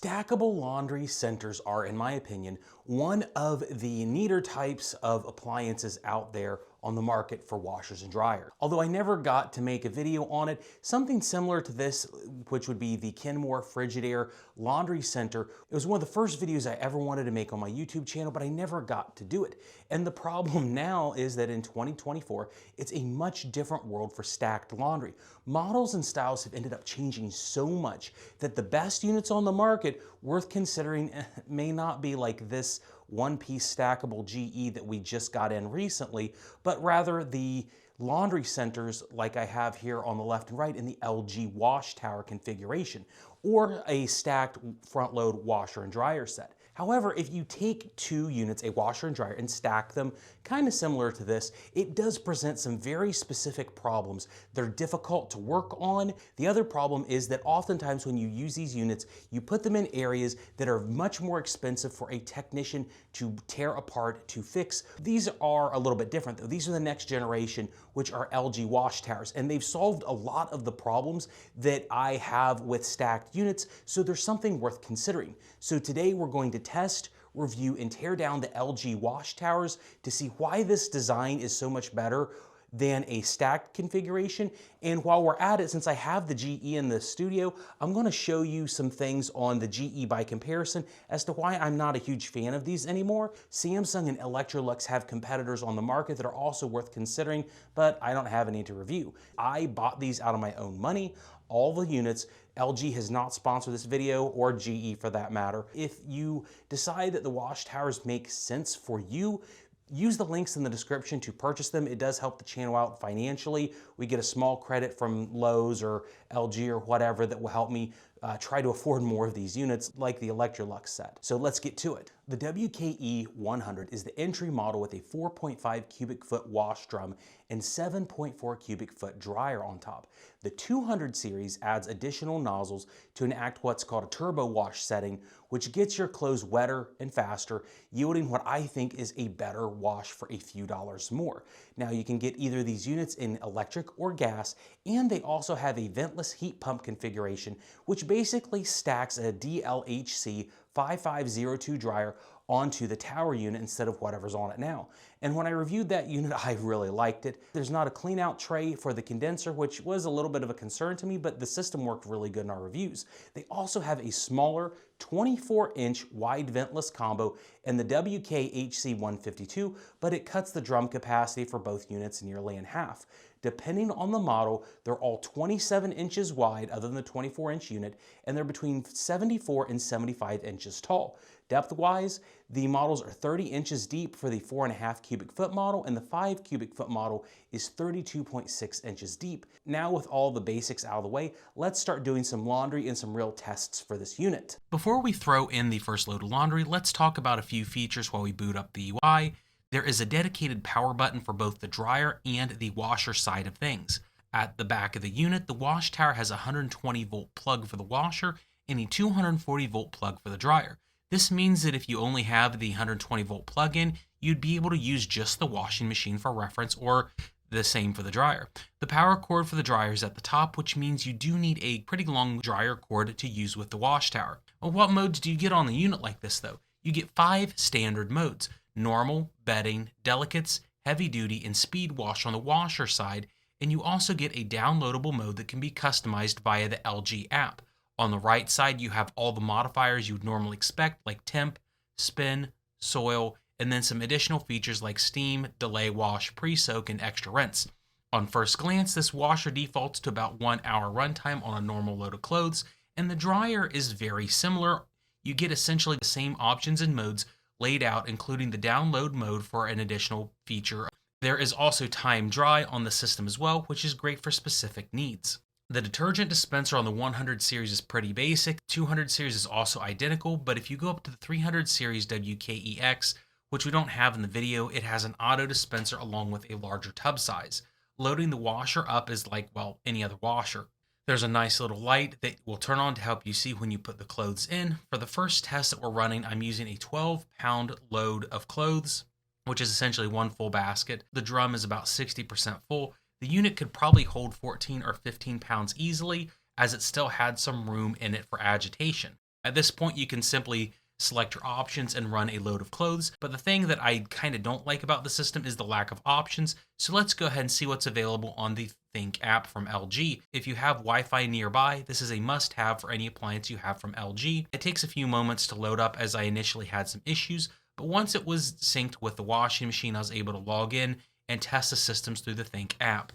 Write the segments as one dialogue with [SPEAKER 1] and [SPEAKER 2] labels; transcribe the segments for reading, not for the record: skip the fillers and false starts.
[SPEAKER 1] Stackable laundry centers are, in my opinion, one of the neater types of appliances out there on the market for washers and dryers. Although I never got to make a video on it, something similar to this, which would be the Kenmore Frigidaire Laundry Center, it was one of the first videos I ever wanted to make on my YouTube channel, but I never got to do it. And the problem now is that in 2024, it's a much different world for stacked laundry. Models and styles have ended up changing so much that the best units on the market worth considering may not be like this one-piece stackable GE that we just got in recently, but rather the laundry centers like I have here on the left and right in the LG Washtower configuration, or a stacked front-load washer and dryer set. However, if you take two units, a washer and dryer, and stack them kind of similar to this, it does present some very specific problems. They're difficult to work on. The other problem is that oftentimes when you use these units, you put them in areas that are much more expensive for a technician to tear apart to fix. These are a little bit different though. These are the next generation, which are LG Washtowers, and they've solved a lot of the problems that I have with stacked units, so there's something worth considering. So today we're going to test, review, and tear down the LG Washtowers to see why this design is so much better than a stacked configuration. And while we're at it, since I have the GE in the studio, I'm going to show you some things on the GE by comparison as to why I'm not a huge fan of these anymore. Samsung and Electrolux have competitors on the market that are also worth considering, but I don't have any to review. I bought these out of my own money. All the units. LG has not sponsored this video, or GE for that matter. If you decide that the Washtowers make sense for you, use the links in the description to purchase them. It does help the channel out financially. We get a small credit from Lowe's or LG or whatever that will help me try to afford more of these units like the Electrolux set. So let's get to it. The WKE 100 is the entry model with a 4.5 cubic foot wash drum and 7.4 cubic foot dryer on top. The 200 series adds additional nozzles to enact what's called a turbo wash setting, which gets your clothes wetter and faster, yielding what I think is a better wash for a few dollars more. Now you can get either of these units in electric or gas, and they also have a ventless heat pump configuration, which basically stacks a DLHC 5502 dryer onto the tower unit instead of whatever's on it now. And when I reviewed that unit, I really liked it. There's not a clean out tray for the condenser, which was a little bit of a concern to me, but the system worked really good in our reviews. They also have a smaller 24-inch wide ventless combo in the WKHC 152, but it cuts the drum capacity for both units nearly in half. Depending on the model, they're all 27 inches wide other than the 24-inch unit, and they're between 74 and 75 inches tall. Depth-wise, the models are 30 inches deep for the 4.5 cubic foot model, and the 5 cubic foot model is 32.6 inches deep. Now with all the basics out of the way, let's start doing some laundry and some real tests for this unit. Before we throw in the first load of laundry, let's talk about a few features while we boot up the UI. There is a dedicated power button for both the dryer and the washer side of things. At the back of the unit, the Washtower has a 120 volt plug for the washer and a 240 volt plug for the dryer. This means that if you only have the 120 volt plug-in, you'd be able to use just the washing machine for reference, or the same for the dryer. The power cord for the dryer is at the top, which means you do need a pretty long dryer cord to use with the Washtower. Well, what modes do you get on the unit like this though? You get 5 standard modes: normal, bedding, delicates, heavy duty, and speed wash on the washer side, and you also get a downloadable mode that can be customized via the LG app. On the right side, you have all the modifiers you would normally expect, like temp, spin, soil, and then some additional features like steam, delay wash, pre-soak, and extra rinse. On first glance, this washer defaults to about 1 hour runtime on a normal load of clothes, and the dryer is very similar. You get essentially the same options and modes laid out, including the download mode for an additional feature. There is also time dry on the system as well, which is great for specific needs. The detergent dispenser on the 100 series is pretty basic. 200 series is also identical, but if you go up to the 300 series WKEX, which we don't have in the video, it has an auto dispenser along with a larger tub size. Loading the washer up is like, well, any other washer. There's a nice little light that will turn on to help you see when you put the clothes in. For the first test that we're running, I'm using a 12-pound load of clothes, which is essentially one full basket. The drum is about 60% full. The unit could probably hold 14 or 15 pounds easily, as it still had some room in it for agitation. At this point, you can simply select your options and run a load of clothes. But the thing that I kind of don't like about the system is the lack of options. So let's go ahead and see what's available on the ThinQ app from LG. If you have Wi-Fi nearby, this is a must-have for any appliance you have from LG. It takes a few moments to load up as I initially had some issues, but once it was synced with the washing machine, I was able to log in and test the systems through the ThinQ app.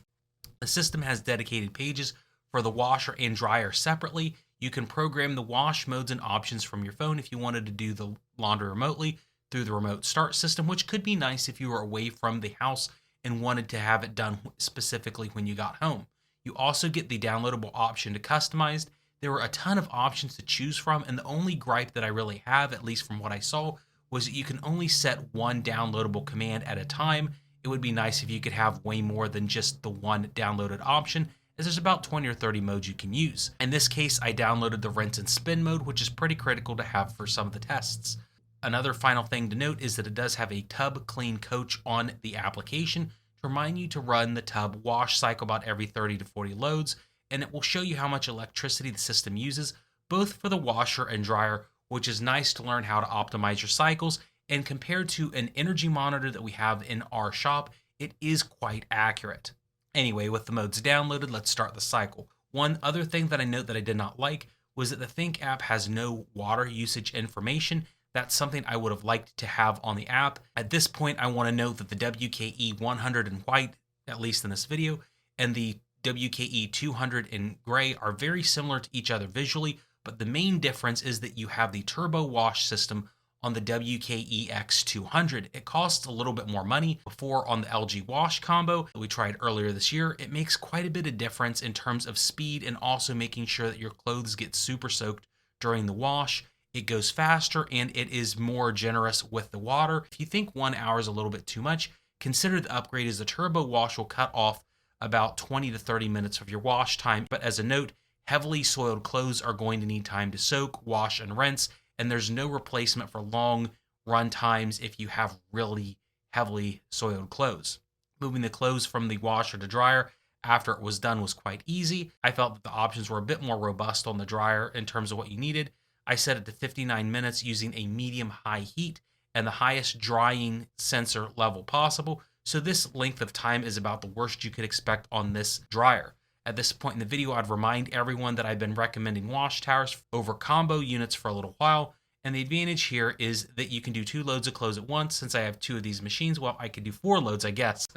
[SPEAKER 1] The system has dedicated pages for the washer and dryer separately. You can program the wash modes and options from your phone if you wanted to do the laundry remotely through the remote start system, which could be nice if you were away from the house and wanted to have it done specifically when you got home. You also get the downloadable option to customize. There were a ton of options to choose from, and the only gripe that I really have, at least from what I saw, was that you can only set one downloadable command at a time. It would be nice if you could have way more than just the one downloaded option, as there's about 20 or 30 modes you can use. In this case, I downloaded the rinse and spin mode, which is pretty critical to have for some of the tests. Another final thing to note is that it does have a tub clean coach on the application to remind you to run the tub wash cycle about every 30 to 40 loads, and it will show you how much electricity the system uses, both for the washer and dryer, which is nice to learn how to optimize your cycles. And compared to an energy monitor that we have in our shop, it is quite accurate. Anyway, with the modes downloaded, let's start the cycle. One other thing that I note that I did not like was that the ThinQ app has no water usage information. That's something I would have liked to have on the app. At this point, I want to note that the WKE 100 in white, at least in this video, and the WKE 200 in gray are very similar to each other visually, but the main difference is that you have the turbo wash system on the WKE X200. It costs a little bit more money. Before, on the LG Wash combo that we tried earlier this year, it makes quite a bit of difference in terms of speed and also making sure that your clothes get super soaked during the wash. It goes faster and it is more generous with the water. If you think 1 hour is a little bit too much, consider the upgrade as the turbo wash will cut off about 20 to 30 minutes of your wash time. But as a note, heavily soiled clothes are going to need time to soak, wash, and rinse, and there's no replacement for long run times if you have really heavily soiled clothes. Moving the clothes from the washer to dryer after it was done was quite easy. I felt that the options were a bit more robust on the dryer in terms of what you needed. I set it to 59 minutes using a medium-high heat and the highest drying sensor level possible, so this length of time is about the worst you could expect on this dryer. At this point in the video, I'd remind everyone that I've been recommending wash towers over combo units for a little while, and the advantage here is that you can do 2 loads of clothes at once. Since I have 2 of these machines, well, I could do 4 loads, I guess.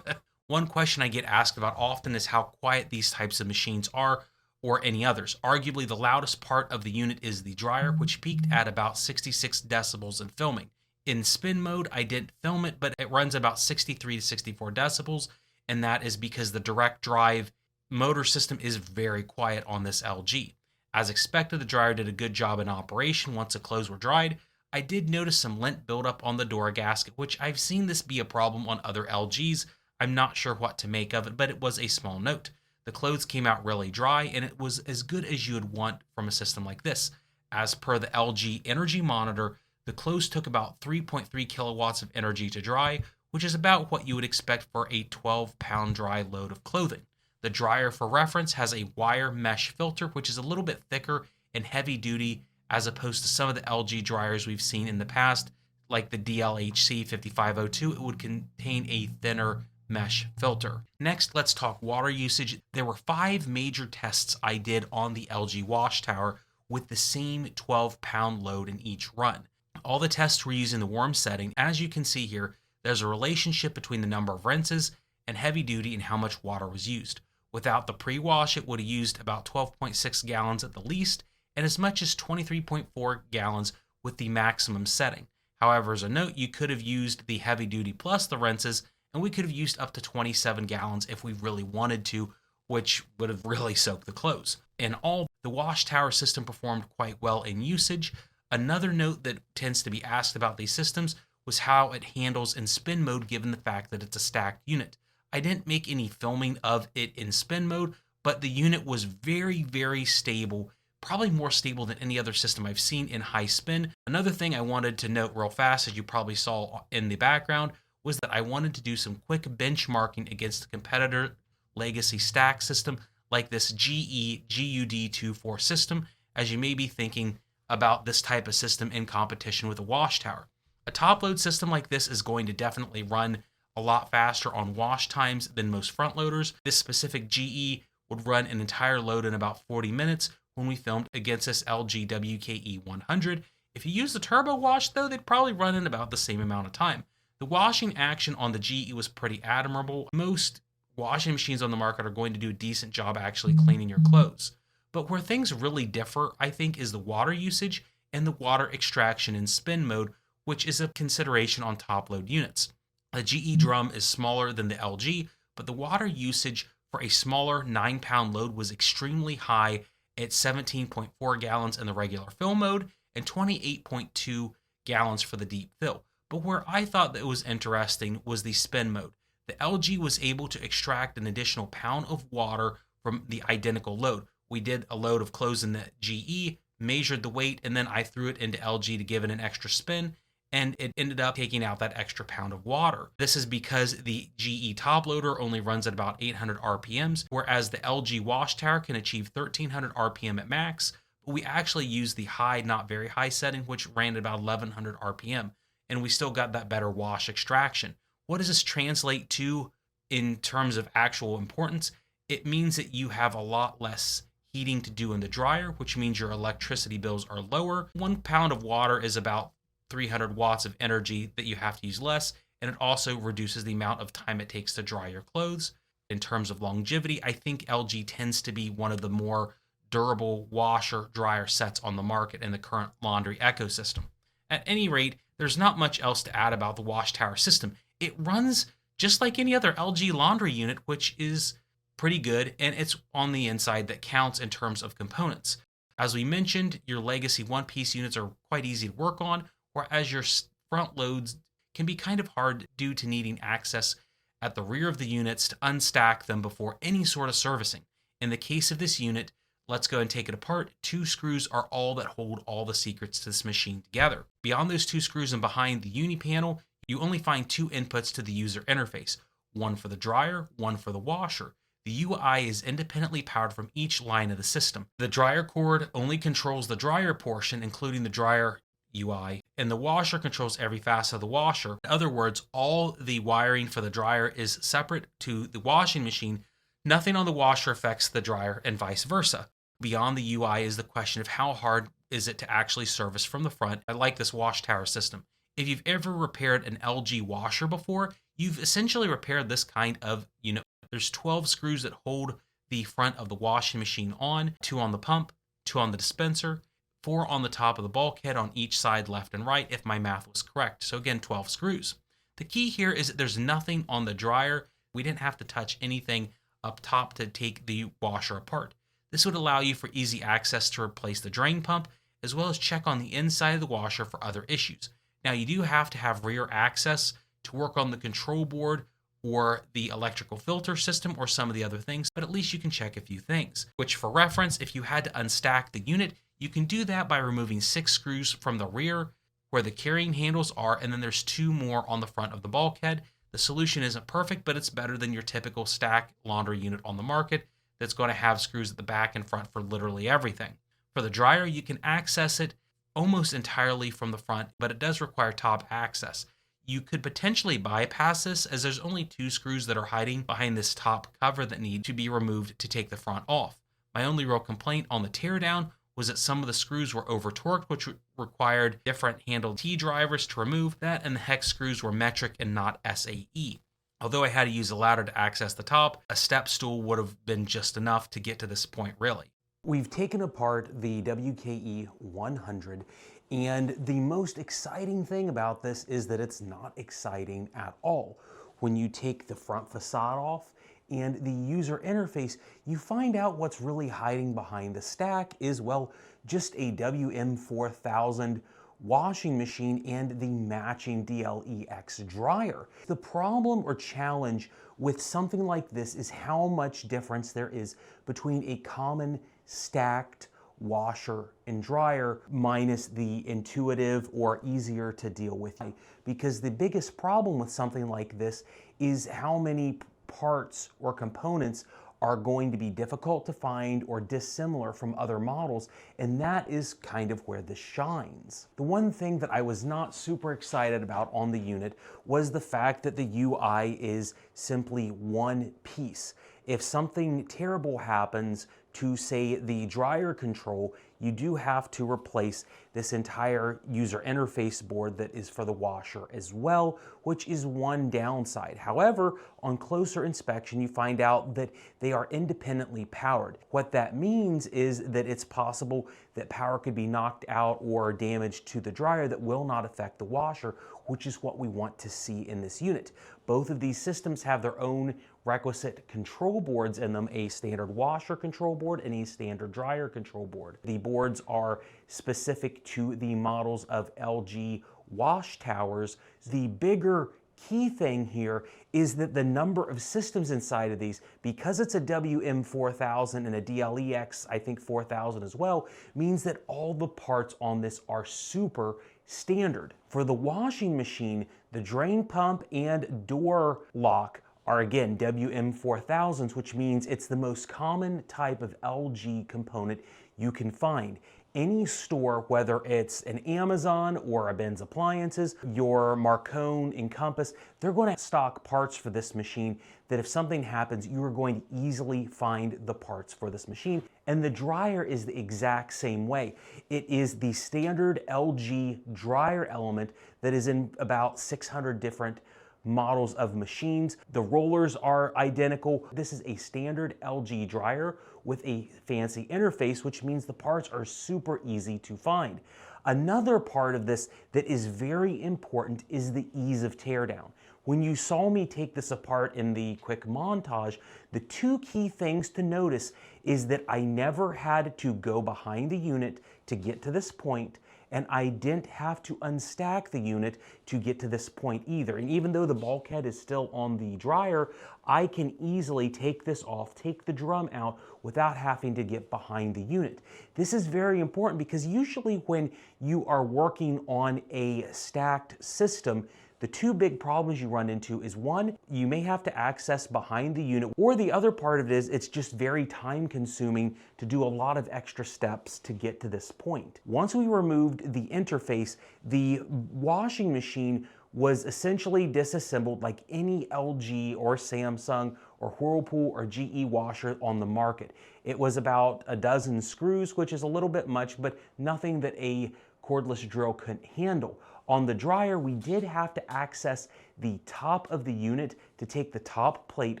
[SPEAKER 1] One question I get asked about often is how quiet these types of machines are, or any others. Arguably, the loudest part of the unit is the dryer, which peaked at about 66 decibels in filming. In spin mode, I didn't film it, but it runs about 63 to 64 decibels, and that is because the direct drive motor system is very quiet on this LG. As expected, the dryer did a good job in operation once the clothes were dried. I did notice some lint buildup on the door gasket, which I've seen this be a problem on other LGs. I'm not sure what to make of it, but it was a small note. The clothes came out really dry, and it was as good as you would want from a system like this. As per the LG Energy Monitor, the clothes took about 3.3 kilowatts of energy to dry, which is about what you would expect for a 12-pound dry load of clothing. The dryer, for reference, has a wire mesh filter, which is a little bit thicker and heavy duty as opposed to some of the LG dryers we've seen in the past, like the DLHC 5502. It would contain a thinner mesh filter. Next, let's talk water usage. There were 5 major tests I did on the LG Washtower with the same 12-pound load in each run. All the tests were using the warm setting. As you can see here, there's a relationship between the number of rinses and heavy duty and how much water was used. Without the pre-wash, it would have used about 12.6 gallons at the least, and as much as 23.4 gallons with the maximum setting. However, as a note, you could have used the heavy duty plus the rinses, and we could have used up to 27 gallons if we really wanted to, which would have really soaked the clothes. In all, the Washtower system performed quite well in usage. Another note that tends to be asked about these systems was how it handles in spin mode given the fact that it's a stacked unit. I didn't make any filming of it in spin mode, but the unit was very, very stable, probably more stable than any other system I've seen in high spin. Another thing I wanted to note real fast, as you probably saw in the background, was that I wanted to do some quick benchmarking against the competitor legacy stack system like this GE GUD24 system. As you may be thinking, about this type of system in competition with a wash tower. A top load system like this is going to definitely run a lot faster on wash times than most front loaders. This specific GE would run an entire load in about 40 minutes when we filmed against this LG WKE 100. If you use the turbo wash though, they'd probably run in about the same amount of time. The washing action on the GE was pretty admirable. Most washing machines on the market are going to do a decent job actually cleaning your clothes. But where things really differ, I think, is the water usage and the water extraction in spin mode, which is a consideration on top load units. The GE drum is smaller than the LG, but the water usage for a smaller 9-pound load was extremely high at 17.4 gallons in the regular fill mode and 28.2 gallons for the deep fill. But where I thought that was interesting was the spin mode. The LG was able to extract an additional pound of water from the identical load. We did a load of clothes in the GE, measured the weight, and then I threw it into LG to give it an extra spin, and it ended up taking out that extra pound of water. This is because the GE top loader only runs at about 800 RPMs, whereas the LG Washtower can achieve 1300 RPM at max. But we actually used the high, not very high setting, which ran at about 1100 RPM, and we still got that better wash extraction. What does this translate to in terms of actual importance? It means that you have a lot less heating to do in the dryer, which means your electricity bills are lower. 1 pound of water is about 300 watts of energy that you have to use less, and it also reduces the amount of time it takes to dry your clothes. In terms of longevity, I think LG tends to be one of the more durable washer dryer sets on the market in the current laundry ecosystem. At any rate, there's not much else to add about the Washtower system. It runs just like any other LG laundry unit, which is pretty good, and it's on the inside that counts in terms of components. As we mentioned, your legacy one-piece units are quite easy to work on, whereas your front loads can be kind of hard due to needing access at the rear of the units to unstack them before any sort of servicing. In the case of this unit, let's go and take it apart. 2 screws are all that hold all the secrets to this machine together. Beyond those 2 screws and behind the uni panel, you only find 2 inputs to the user interface, one for the dryer, one for the washer. The UI is independently powered from each line of the system. The dryer cord only controls the dryer portion, including the dryer UI, and the washer controls every facet of the washer. In other words, all the wiring for the dryer is separate to the washing machine. Nothing on the washer affects the dryer and vice versa. Beyond the UI is the question of how hard is it to actually service from the front. I like this Washtower system. If you've ever repaired an LG washer before, you've essentially repaired this kind of unit. There's 12 screws that hold the front of the washing machine on, 2 on the pump, 2 on the dispenser, 4 on the top of the bulkhead on each side, left and right, if my math was correct. So again, 12 screws. The key here is that there's nothing on the dryer. We didn't have to touch anything up top to take the washer apart. This would allow you for easy access to replace the drain pump, as well as check on the inside of the washer for other issues. Now, you do have to have rear access to work on the control board or the electrical filter system or some of the other things, but at least you can check a few things. Which, for reference, if you had to unstack the unit, you can do that by removing 6 screws from the rear where the carrying handles are, and then there's 2 more on the front of the bulkhead. The solution isn't perfect, but it's better than your typical stack laundry unit on the market that's going to have screws at the back and front for literally everything. For the dryer, you can access it almost entirely from the front, but it does require top access. You could potentially bypass this, as there's only 2 screws that are hiding behind this top cover that need to be removed to take the front off. My only real complaint on the teardown was that some of the screws were over torqued, which required different handled T drivers to remove that, and the hex screws were metric and not SAE. Although I had to use a ladder to access the top, a step stool would have been just enough to get to this point, really. We've taken apart the WKE 100, and the most exciting thing about this is that it's not exciting at all. When you take the front facade off and the user interface, you find out what's really hiding behind the stack is, well, just a WM4000 washing machine and the matching DLEX dryer. The problem or challenge with something like this is how much difference there is between a common stacked washer and dryer minus the intuitive or easier to deal with. Because the biggest problem with something like this is how many parts or components are going to be difficult to find or dissimilar from other models, and that is kind of where this shines. The one thing that I was not super excited about on the unit was the fact that the UI is simply one piece. If something terrible happens to, say, the dryer control, you do have to replace this entire user interface board that is for the washer as well, which is one downside. However, on closer inspection, you find out that they are independently powered. What that means is that it's possible that power could be knocked out or damaged to the dryer that will not affect the washer, which is what we want to see in this unit. Both of these systems have their own requisite control boards in them, a standard washer control board and a standard dryer control board. The boards are specific to the models of LG Washtowers. The bigger key thing here is that the number of systems inside of these, because it's a WM4000 and a DLEX, I think 4000 as well, means that all the parts on this are super standard. For the washing machine, the drain pump and door lock are again WM4000s, which means it's the most common type of LG component you can find. Any store, whether it's an Amazon or a Ben's Appliances, your Marcone, Encompass, they're going to stock parts for this machine that if something happens, you are going to easily find the parts for this machine. And the dryer is the exact same way. It is the standard LG dryer element that is in about 600 different models of machines. The rollers are identical. This is a standard LG dryer with a fancy interface, which means the parts are super easy to find. Another part of this that is very important is the ease of teardown. When you saw me take this apart in the quick montage, the two key things to notice is that I never had to go behind the unit to get to this point, and I didn't have to unstack the unit to get to this point either. And even though the bulkhead is still on the dryer, I can easily take this off, take the drum out without having to get behind the unit. This is very important because usually when you are working on a stacked system, the two big problems you run into is one, you may have to access behind the unit, or the other part of it is it's just very time consuming to do a lot of extra steps to get to this point. Once we removed the interface, the washing machine was essentially disassembled like any LG or Samsung or Whirlpool or GE washer on the market. It was about a dozen screws, which is a little bit much, but nothing that a cordless drill couldn't handle. On the dryer, we did have to access the top of the unit to take the top plate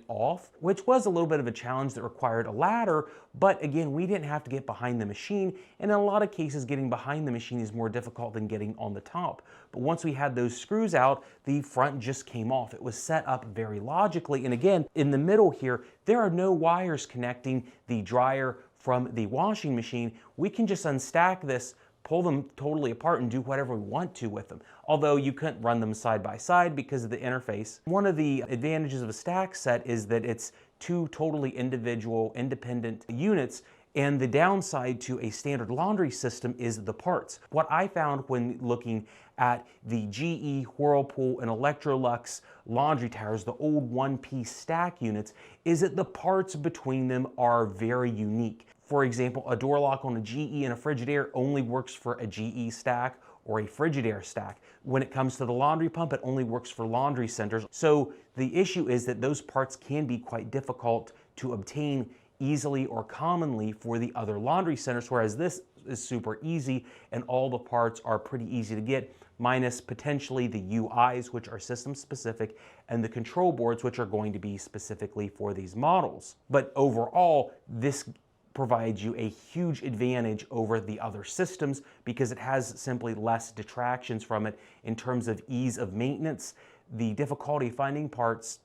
[SPEAKER 1] off, which was a little bit of a challenge that required a ladder, but again, we didn't have to get behind the machine, and in a lot of cases, getting behind the machine is more difficult than getting on the top. But once we had those screws out, the front just came off. It was set up very logically, and again, in the middle here, there are no wires connecting the dryer from the washing machine. We can just unstack this, pull them totally apart and do whatever we want to with them. Although you couldn't run them side by side because of the interface. One of the advantages of a stack set is that it's two totally individual, independent units, and the downside to a standard laundry system is the parts. What I found when looking at the GE, Whirlpool, and Electrolux laundry towers, the old one-piece stack units, is that the parts between them are very unique. For example, a door lock on a GE and a Frigidaire only works for a GE stack or a Frigidaire stack. When it comes to the laundry pump, it only works for laundry centers. So the issue is that those parts can be quite difficult to obtain easily or commonly for the other laundry centers, whereas this is super easy and all the parts are pretty easy to get, minus potentially the UIs, which are system specific, and the control boards, which are going to be specifically for these models. But overall, this provides you a huge advantage over the other systems because it has simply less detractions from it in terms of ease of maintenance, the difficulty finding parts,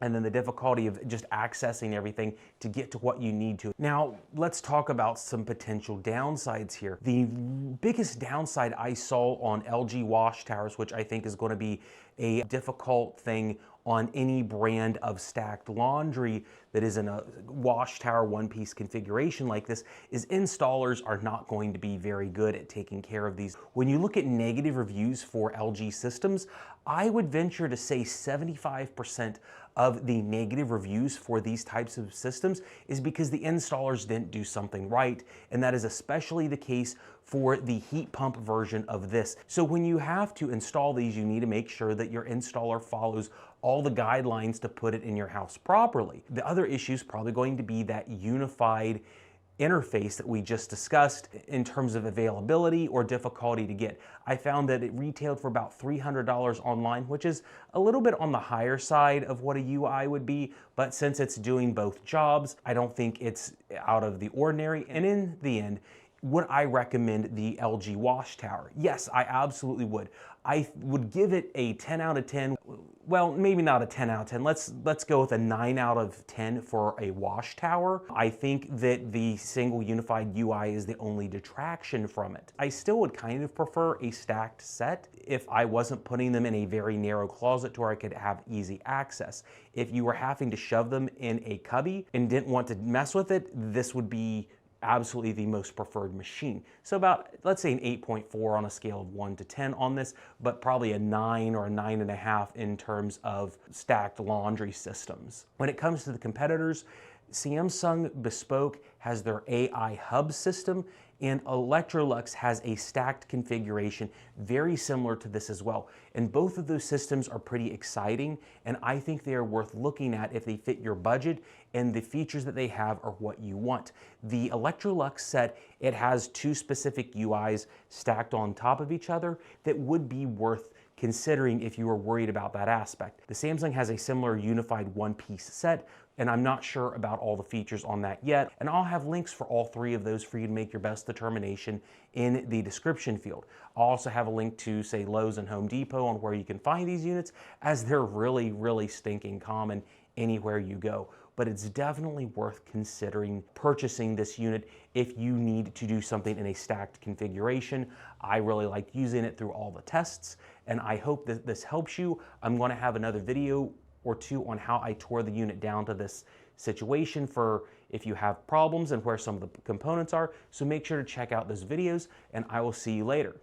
[SPEAKER 1] and then the difficulty of just accessing everything to get to what you need to. Now, let's talk about some potential downsides here. The biggest downside I saw on LG Washtowers, which I think is going to be a difficult thing on any brand of stacked laundry that is in a Washtower one-piece configuration like this is installers are not going to be very good at taking care of these. When you look at negative reviews for LG systems, I would venture to say 75% of the negative reviews for these types of systems is because the installers didn't do something right, and that is especially the case for the heat pump version of this. So when you have to install these, you need to make sure that your installer follows all the guidelines to put it in your house properly. The other issue is probably going to be that unified interface that we just discussed in terms of availability or difficulty to get. I found that it retailed for about $300 online, which is a little bit on the higher side of what a UI would be, but since it's doing both jobs, I don't think it's out of the ordinary. And in the end, would I recommend the LG Washtower? Yes, I absolutely would. I would give it a 10 out of 10. Well, maybe not a 10 out of 10. Let's go with a 9 out of 10 for a Washtower. I think that the single unified UI is the only detraction from it. I still would kind of prefer a stacked set if I wasn't putting them in a very narrow closet to where I could have easy access. If you were having to shove them in a cubby and didn't want to mess with it, this would be absolutely the most preferred machine. So about, let's say an 8.4 on a scale of 1 to 10 on this, but probably a 9 or a 9.5 in terms of stacked laundry systems. When it comes to the competitors, Samsung Bespoke has their AI hub system, and Electrolux has a stacked configuration very similar to this as well. And both of those systems are pretty exciting, and I think they are worth looking at if they fit your budget and the features that they have are what you want. The Electrolux set, it has two specific UIs stacked on top of each other that would be worth considering if you were worried about that aspect. The Samsung has a similar unified one-piece set, and I'm not sure about all the features on that yet, and I'll have links for all three of those for you to make your best determination in the description field. I'll also have a link to, say, Lowe's and Home Depot on where you can find these units, as they're really, really stinking common anywhere you go. But it's definitely worth considering purchasing this unit if you need to do something in a stacked configuration. I really like using it through all the tests, and I hope that this helps you. I'm going to have another video or two on how I tore the unit down to this situation for if you have problems and where some of the components are. So make sure to check out those videos, and I will see you later.